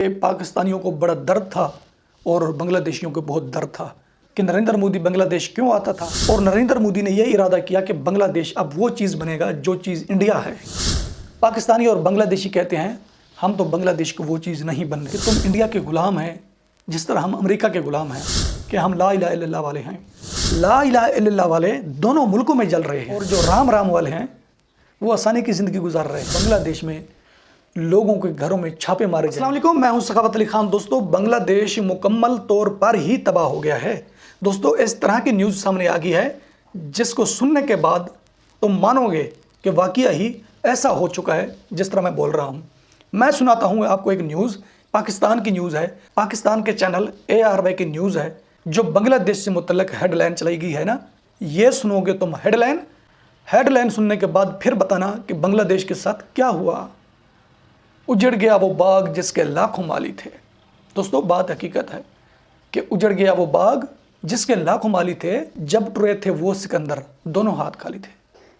पाकिस्तानियों को बड़ा दर्द था और बांग्लादेशियों को बहुत दर्द था कि नरेंद्र मोदी बांग्लादेश क्यों आता था। और नरेंद्र मोदी ने यह इरादा किया कि बांग्लादेश अब वो चीज़ बनेगा जो चीज़ इंडिया है। पाकिस्तानी और बांग्लादेशी कहते हैं हम तो बांग्लादेश को वो चीज़ नहीं बनने कि तुम इंडिया के ग़ुलाम हैं जिस तरह हम अमेरिका के ग़ुलाम हैं, कि हम ला इलाहा इल्लल्लाह वाले हैं। ला इलाहा इल्लल्लाह वाले दोनों मुल्कों में जल रहे हैं और जो राम राम वाले हैं वो आसानी की ज़िंदगी गुजार रहे हैं। बांग्लादेश में लोगों के घरों में छापे मारे। अस्सलाम वालेकुम, मैं हूं सखावत अली खान। दोस्तों, बांग्लादेश मुकम्मल तौर पर ही तबाह हो गया है। दोस्तों, इस तरह की न्यूज़ सामने आ गई है जिसको सुनने के बाद तुम मानोगे कि वाकया ही ऐसा हो चुका है जिस तरह मैं बोल रहा हूं। मैं सुनाता हूं आपको एक न्यूज़, पाकिस्तान की न्यूज़ है, पाकिस्तान के चैनल ARY की न्यूज़ है जो बांग्लादेश से मुतल्लिक हेडलाइन चलाई गई है ना। ये सुनोगे तुम हेडलाइन सुनने के बाद फिर बताना कि बांग्लादेश के साथ क्या हुआ। उजड़ गया वो बाग जिसके लाखों माली थे। दोस्तों, बात हकीकत है कि उजड़ गया वो बाग जिसके लाखों माली थे, जब टुरे थे वो सिकंदर, दोनों हाथ खाली थे।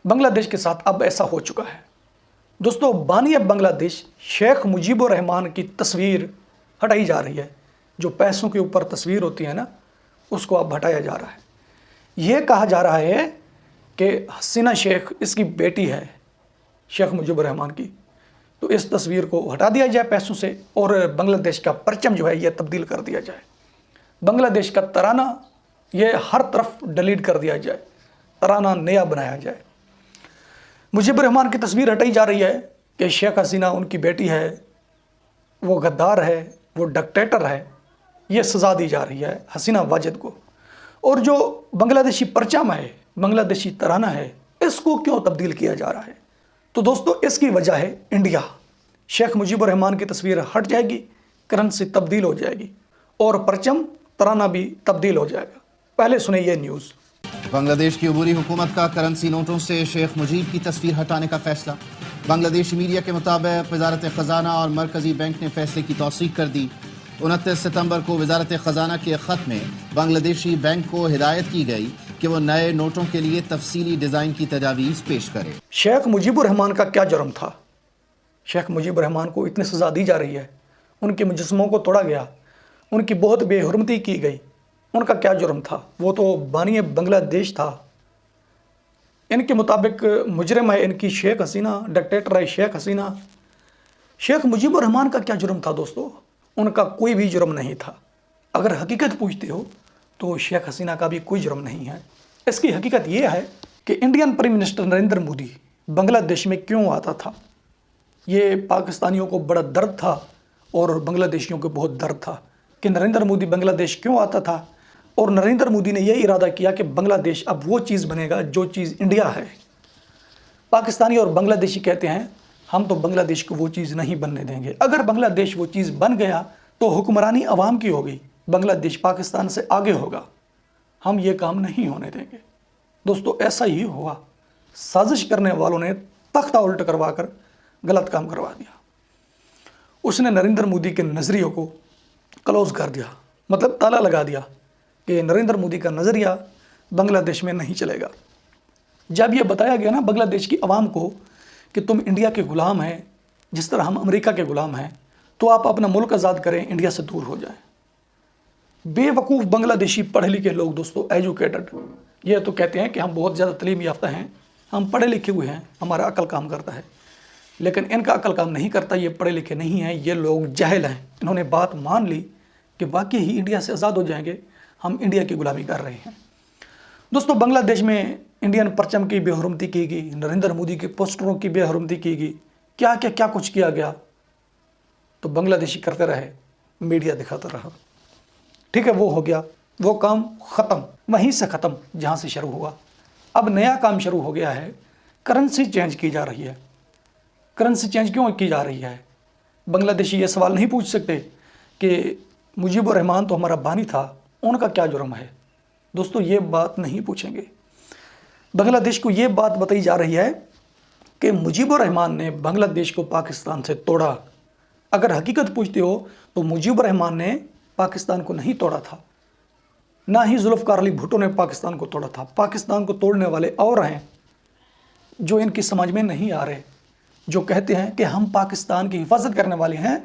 बांग्लादेश के साथ अब ऐसा हो चुका है। दोस्तों, बानी बांग्लादेश शेख मुजीबुर रहमान की तस्वीर हटाई जा रही है। जो पैसों के ऊपर तस्वीर होती है ना, उसको अब हटाया जा रहा है। यह कहा जा रहा है कि हसीना शेख इसकी बेटी है, शेख मुजीबुर रहमान की, तो इस तस्वीर को हटा दिया जाए पैसों से और बांग्लादेश का परचम जो है यह तब्दील कर दिया जाए। बांग्लादेश का तराना यह हर तरफ डिलीट कर दिया जाए, तराना नया बनाया जाए। मुजीबुर रहमान की तस्वीर हटाई जा रही है कि शेख हसीना उनकी बेटी है, वो गद्दार है, वो डिक्टेटर है, ये सज़ा दी जा रही है हसीना वाजिद को। और जो बांग्लादेशी परचम है, बांग्लादेशी तराना है, इसको क्यों तब्दील किया जा रहा है? तो दोस्तों, इसकी वजह है इंडिया। शेख मुजीबुर रहमान की तस्वीर हट जाएगी, करेंसी तब्दील हो जाएगी और परचम तराना भी तब्दील हो जाएगा। पहले सुने ये न्यूज़। बांग्लादेश की अबूरी हुकूमत का करेंसी नोटों से शेख मुजीब की तस्वीर हटाने का फैसला। बांग्लादेशी मीडिया के मुताबिक वजारत ख़जाना और मरकजी बैंक ने फैसले की तौसीक कर दी। 29 सितंबर को वजारत ख़जाना के ख़त में बांग्लादेशी बैंक को हिदायत की गई कि वो नए नोटों के लिए तफसीली डिज़ाइन की तजावीज़ पेश करे। शेख मुजीबुर रहमान का क्या जुर्म था? शेख मुजीबुर रहमान को इतनी सज़ा दी जा रही है, उनके मुजस्समों को तोड़ा गया, उनकी बहुत बेहुरमती की गई, उनका क्या जुर्म था? वो तो बानी बांग्लादेश था। इनके मुताबिक मुजरिम है इनकी शेख हसीना, डिक्टेटर है शेख हसीना। शेख मुजीबुर रहमान का क्या जुर्म था? दोस्तों, उनका कोई भी जुर्म नहीं था। अगर हकीकत पूछते हो तो शेख हसीना का भी कोई जुर्म नहीं है। इसकी हकीकत ये है कि Indian prime minister Narendra Modi Bangladesh में क्यों आता था। ये पाकिस्तानियों को बड़ा दर्द था और बांग्लादेशियों को बहुत दर्द था कि नरेंद्र मोदी बांग्लादेश क्यों आता था। और नरेंद्र मोदी ने यह इरादा किया कि बांग्लादेश अब वो चीज़ बनेगा जो चीज़ इंडिया है। पाकिस्तानी और बांग्लादेशी कहते हैं हम तो बांग्लादेश को वो चीज़ नहीं बनने देंगे। अगर बांग्लादेश वो चीज़ बन गया तो हुक्मरानी अवाम की होगी, बांग्लादेश पाकिस्तान से आगे होगा। हम ये काम नहीं होने देंगे। दोस्तों, ऐसा ही हुआ। साजिश करने वालों ने तख्ता उल्ट करवा कर गलत काम करवा दिया। उसने नरेंद्र मोदी के नज़रियों को क्लोज कर दिया, मतलब ताला लगा दिया कि नरेंद्र मोदी का नज़रिया बांग्लादेश में नहीं चलेगा। जब यह बताया गया ना बांग्लादेश की आवाम को कि तुम इंडिया के ग़ुलाम हैं जिस तरह हम अमेरिका के ग़ुलाम हैं, तो आप अपना मुल्क आज़ाद करें, इंडिया से दूर हो जाएं। बेवकूफ़ बांग्लादेशी पढ़े लिखे लोग, दोस्तों एजुकेटेड, ये तो कहते हैं कि हम बहुत ज़्यादा तलीम याफ्ता हैं, हम पढ़े लिखे हुए हैं, हमारा अक्ल काम करता है, लेकिन इनका अक्ल काम नहीं करता। ये पढ़े लिखे नहीं हैं, ये लोग जाहिल हैं। इन्होंने बात मान ली कि वाकई ही इंडिया से आज़ाद हो जाएंगे, हम इंडिया की ग़ुलामी कर रहे हैं। दोस्तों, बांग्लादेश में इंडियन परचम की बेहुरमती की गई, नरेंद्र मोदी के पोस्टरों की बेहुरमती की गई, क्या कुछ किया गया। तो बांग्लादेशी करते रहे, मीडिया दिखाता रहा। ठीक है, वो हो गया, वो काम ख़त्म, वहीं से ख़त्म जहाँ से शुरू हुआ। अब नया काम शुरू हो गया है, करेंसी चेंज की जा रही है। करेंसी चेंज क्यों की जा रही है? बांग्लादेशी ये सवाल नहीं पूछ सकते कि मुजीबुर रहमान तो हमारा बानी था, उनका क्या जुर्म है। दोस्तों, ये बात नहीं पूछेंगे। बांग्लादेश को ये बात बताई जा रही है कि मुजीबुर रहमान ने बांग्लादेश को पाकिस्तान से तोड़ा। अगर हकीकत पूछते हो तो मुजीबुर रहमान ने पाकिस्तान को नहीं तोड़ा था, ना ही जुल्फ़िकार अली भुट्टो ने पाकिस्तान को तोड़ा था। पाकिस्तान को तोड़ने वाले और हैं जो इनकी समझ में नहीं आ रहे, जो कहते हैं कि हम पाकिस्तान की हिफाजत करने वाले हैं,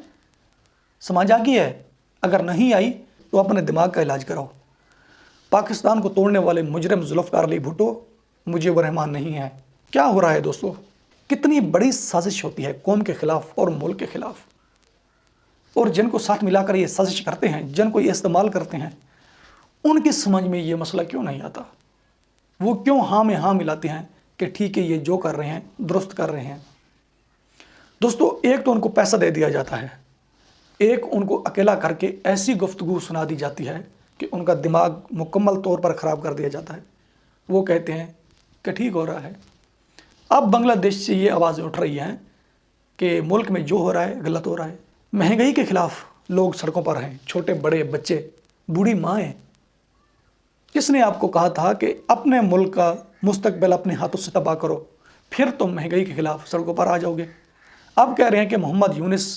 समझ आ गई है? अगर नहीं आई तो अपने दिमाग का इलाज कराओ। पाकिस्तान को तोड़ने वाले मुजरिम जुल्फ़िकार अली भुट्टो मुजीबुर रहमान नहीं है। क्या हो रहा है दोस्तों? कितनी बड़ी साजिश होती है कौम के खिलाफ और मुल्क के खिलाफ, और जिनको साथ मिलाकर ये साजिश करते हैं, जिनको ये इस्तेमाल करते हैं, उनकी समझ में ये मसला क्यों नहीं आता? वो क्यों हाँ में हाँ मिलाते हैं कि ठीक है ये जो कर रहे हैं दुरुस्त कर रहे हैं? दोस्तों, एक तो उनको पैसा दे दिया जाता है, एक उनको अकेला करके ऐसी गुफ्तगू सुना दी जाती है कि उनका दिमाग मुकम्मल तौर पर ख़राब कर दिया जाता है। वो कहते हैं कि ठीक हो रहा है। अब बांग्लादेश से ये आवाज़ें उठ रही हैं कि मुल्क में जो हो रहा है गलत हो रहा है। महंगाई के ख़िलाफ़ लोग सड़कों पर हैं, छोटे बड़े बच्चे, बूढ़ी माएँ। किसने आपको कहा था कि अपने मुल्क का मुस्तकबिल अपने हाथों से तबाह करो, फिर तुम महंगाई के ख़िलाफ़ सड़कों पर आ जाओगे? अब कह रहे हैं कि मोहम्मद यूनिस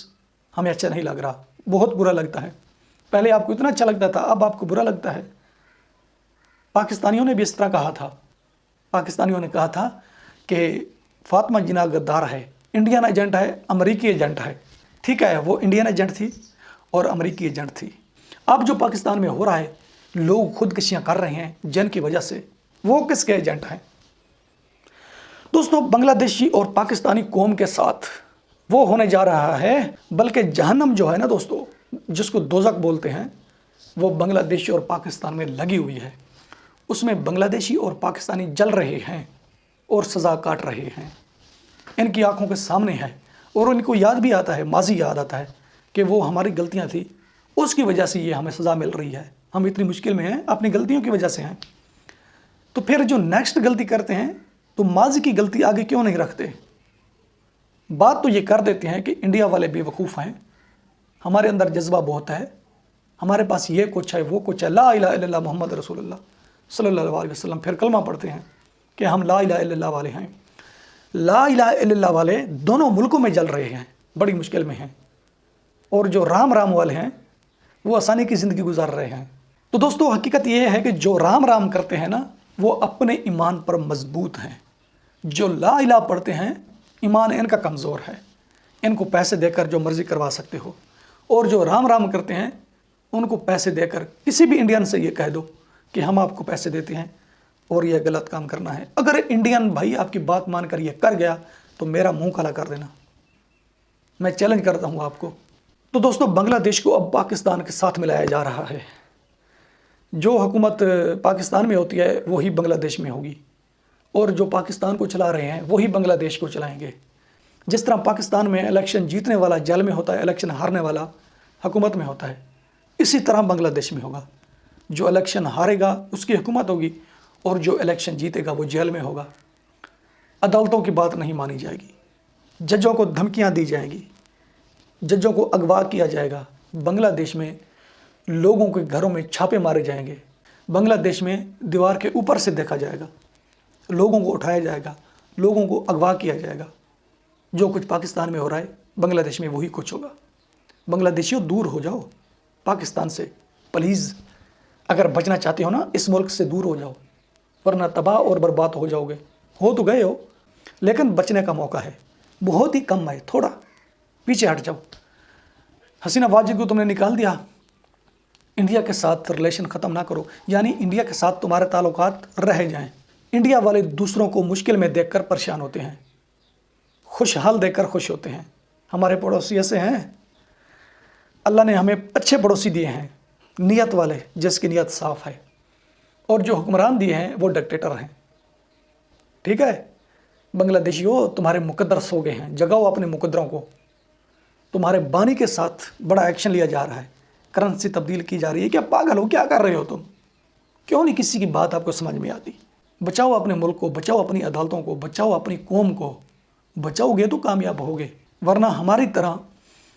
हमें अच्छा नहीं लग रहा, बहुत बुरा लगता है। पहले आपको इतना अच्छा लगता था, अब आपको बुरा लगता है। पाकिस्तानियों ने भी इस तरह कहा था। पाकिस्तानियों ने कहा था कि फातिमा जिन्ना गद्दार है, इंडियन एजेंट है, अमेरिकी एजेंट है। ठीक है, वो इंडियन एजेंट थी और अमेरिकी एजेंट थी। अब जो पाकिस्तान में हो रहा है, लोग खुदकुशियाँ कर रहे हैं जिन की वजह से, वो किसके एजेंट हैं? दोस्तों, बांग्लादेशी और पाकिस्तानी कौम के साथ वो होने जा रहा है, बल्कि जहन्नम जो है ना दोस्तों, जिसको दोज़ख बोलते हैं, वो बांग्लादेशी और पाकिस्तान में लगी हुई है। उसमें बांग्लादेशी और पाकिस्तानी जल रहे हैं और सज़ा काट रहे हैं। इनकी आंखों के सामने है और उनको याद भी आता है, माजी याद आता है कि वो हमारी गलतियां थी, उसकी वजह से ये हमें सज़ा मिल रही है। हम इतनी मुश्किल में हैं, अपनी गलतियों की वजह से हैं। तो फिर जो नेक्स्ट गलती करते हैं, तो माजी की गलती आगे क्यों नहीं रखते? बात तो ये कर देते हैं कि इंडिया वाले बेवकूफ़ हैं, हमारे अंदर जज्बा बहुत है, हमारे पास ये कुछ है वो कुछ है, ला इलाहा इल्लल्लाह मोहम्मद रसूलुल्लाह सल्लल्लाहु अलैहि वसल्लम। फिर कलमा पढ़ते हैं कि हम ला इलाहा इल्लल्लाह वाले हैं। ला इलाहा इल्लल्लाह वाले दोनों मुल्कों में जल रहे हैं, बड़ी मुश्किल में हैं, और जो राम राम वाले हैं वो आसानी की ज़िंदगी गुजार रहे हैं। तो दोस्तों, हकीकत ये है कि जो राम राम करते हैं ना, वो अपने ईमान पर मजबूत हैं। जो ला इलाहा पढ़ते हैं, ईमान इनका कमज़ोर है, इनको पैसे देकर जो मर्ज़ी करवा सकते हो। और जो राम राम करते हैं, उनको पैसे देकर किसी भी इंडियन से ये कह दो कि हम आपको पैसे देते हैं और ये गलत काम करना है। अगर इंडियन भाई आपकी बात मानकर ये कर गया तो मेरा मुंह काला कर देना, मैं चैलेंज करता हूँ आपको। तो दोस्तों, बांग्लादेश को अब पाकिस्तान के साथ मिलाया जा रहा है। जो हुकूमत पाकिस्तान में होती है वही बांग्लादेश में होगी, और जो पाकिस्तान को चला रहे हैं वही बांग्लादेश को चलाएंगे। जिस तरह पाकिस्तान में इलेक्शन जीतने वाला जेल में होता है, इलेक्शन हारने वाला हुकूमत में होता है, इसी तरह बांग्लादेश में होगा। जो इलेक्शन हारेगा उसकी हुकूमत होगी, और जो इलेक्शन जीतेगा वो जेल में होगा। अदालतों की बात नहीं मानी जाएगी, जजों को धमकियां दी जाएंगी, जजों को अगवा किया जाएगा। बांग्लादेश में लोगों के घरों में छापे मारे जाएंगे। बांग्लादेश में दीवार के ऊपर से देखा जाएगा, लोगों को उठाया जाएगा, लोगों को अगवा किया जाएगा। जो कुछ पाकिस्तान में हो रहा है, बांग्लादेश में वही कुछ होगा। बांग्लादेशियों, दूर हो जाओ पाकिस्तान से प्लीज़। अगर बचना चाहते हो ना, इस मुल्क से दूर हो जाओ, वरना तबाह और बर्बाद हो जाओगे। हो तो गए हो, लेकिन बचने का मौका है, बहुत ही कम है, थोड़ा पीछे हट जाओ। हसीना वाजिद को तुमने निकाल दिया, इंडिया के साथ रिलेशन ख़त्म ना करो, यानी इंडिया के साथ तुम्हारे ताल्लुकात रह जाएं। इंडिया वाले दूसरों को मुश्किल में देखकर परेशान होते हैं, खुशहाल देखकर खुश होते हैं। हमारे पड़ोसी ऐसे हैं, अल्लाह ने हमें अच्छे पड़ोसी दिए हैं, नियत वाले, जिसकी नियत साफ़ है। और जो हुक्मरान दिए हैं वो डिक्टेटर हैं। ठीक है, बांग्लादेशियों, तुम्हारे मुकद्दर सो गए हैं, जगाओ अपने मुकद्दरों को। तुम्हारे बानी के साथ बड़ा एक्शन लिया जा रहा है, करेंसी तब्दील की जा रही है। क्या पागल हो? क्या कर रहे हो तुम? क्यों नहीं किसी की बात आपको समझ में आती? बचाओ अपने मुल्क को, बचाओ अपनी अदालतों को, बचाओ अपनी कौम को। बचाओगे तो कामयाब होगे, वरना हमारी तरह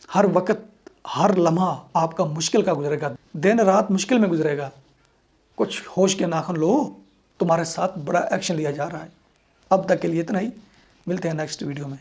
हर वक्त हर लम्हा आपका मुश्किल का गुजरेगा, दिन रात मुश्किल में गुजरेगा। कुछ होश के नाखुन लो, तुम्हारे साथ बड़ा एक्शन लिया जा रहा है। अब तक के लिए इतना ही, मिलते हैं नेक्स्ट वीडियो में।